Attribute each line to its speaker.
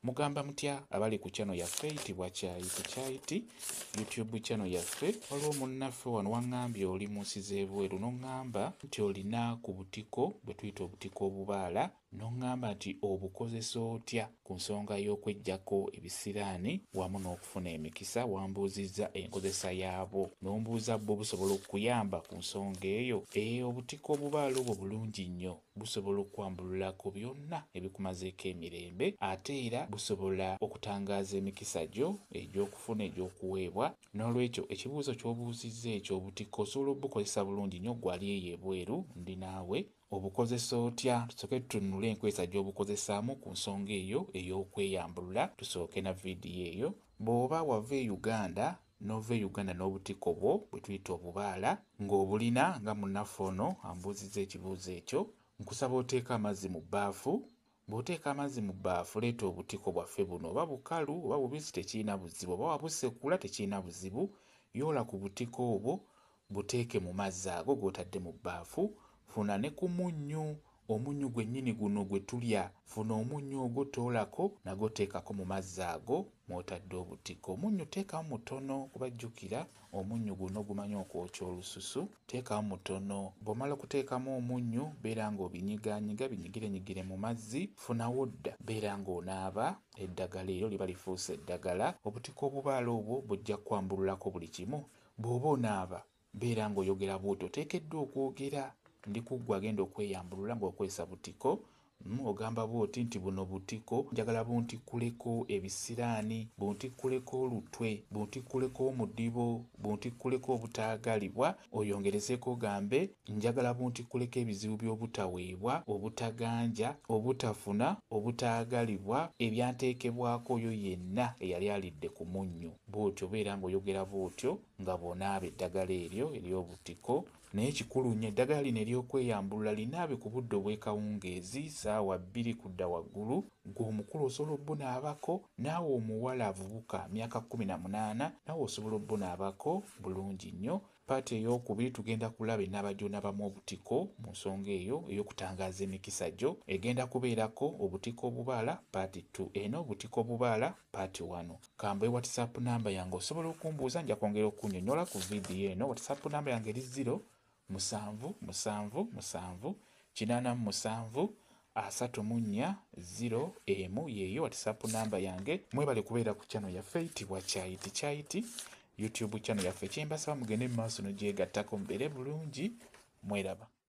Speaker 1: Mugamba mutya abali ku channel yaffe eyitibwa Kyayiti YouTube channel yaffe. Waliwo munnaffe wano waŋŋambye oli mu nsi z'ebweru n'oŋŋamba nti olina ku butiko bwe tuyita obutiko obubaala n'oŋŋamba nti obukozesa otya ku nsonga y'okweggyako ebisiraani wamu n'okufuna emikisa. Wambuuzizza enkozesa yaabwo n'ombuuza bwo busobola okuyamba ku nsonga eyo. Obutiko obubaala obwo bulungi nnyo, busobola okwambululako byonna ebikumazeeko emirembe ate era busobola okutangaaza emikisa gyo egy'okufuna egy'okuweebwa. N'olwekyo ekibuuzo ky'obuuzizza ekyo obutiko osobola obukozesa bulungi nnyo gwali eyo ebweru ndi naawe. Obukozesa otya? Tusooke tutunule enkozesa gy'obukozesaamu ku nsonga eyo ey'okweyambulula. Tusooke na vidiyo eyo. Bw'oba wava e Uganda n'ova e Uganda n'obutiko bwo bwe tuyita obubaala ng'obulina nga munnaffe ono ambuuzizza ekibuuzo ekyo, nkusaba oteeka amazzi mu bbaafu. Bw'oteeka amazzi mu bbaafu leeta obutiko bwaffe buno, oba bukalu oba bubisi tekirina buzibu, oba wabusekula tekirina buzibu. Yoola ku butiko obwo buteeke mu mazzi ago g'otadde mu bbaafu. Funa ne ku munnyu, omunnyu gwennyini guno gwe tulya. Funa omunnyu ogwo toolako nagwo teekako mu mazzi ago mw'otadde obutiko. Omunnyu teekamu mutono kuba jjukira omunnyu guno gumanyi okwokya olususu. Teekamu mutono. Bw'omala okuteekamu omunnyu beera ng'obinyigaanyiga binyigirenyigire mu mazzi. Funawo dda beera ng'onaaba eddagala eryo liba lifuuse eddagala. Obutiko obubaala obwo bujja kwambululako buli kimu. Bw'oba onaaba beera ng'oyogera bw'otyo, oteekeddwa okwogera. Ndi kuggwa agenda okweyambulula ng'okozesa butiko. Ogamba bw'oti nti buno butiko njagala buntikkuleko ebisiraani, buntikkuleko olutwe, buntikkuleko omudibo, buntikkuleko obutaagalibwa. Oyongerezeeko ogambe njagala buntikkuleko ebizibu by'obutaweebwa, obutaganja, obutafuna, obutaagalibwa, ebyanteekebwako oyo yenna eyali alidde ku munnyu. Bw'otyo beera ng'oyogera bw'otyo nga bw'onaaba eddagala eryo ery'obutiko. Naye kikulu nnyo eddagala lino ery'okweyambulula linaabe ku budde obw'ekawungeezi ssaawa 2 kudda waggulu. Ggwe omukulu osobola obbunaabako, naawe omuwala avubuka myaka 18 naawe osobola obbunaabako bulungi nnyo. Paati ey'okubiri tugenda kulaba ennaaba gy'onaabamu obutiko mu nsonga eyo ey'okutangaaza emikisa gyo. Egenda kubeerako obutiko obubaala paati 2, eno obutiko obubaala paati 1. Kamba WhatsApp namba yange osobola okumbuuza, nja kwongera okunnyonnyola ku vidiyo eno. WhatsApp namba yange eri 0778734 yeeyo WhatsApp namba yange. Mwebale kubeera ku channel yaffe eyitibwa Kyayiti YouTube channel yaffe. Kyembasaba mugende mu maaso n'ogyegattako mubeere bulungi. Mweraba.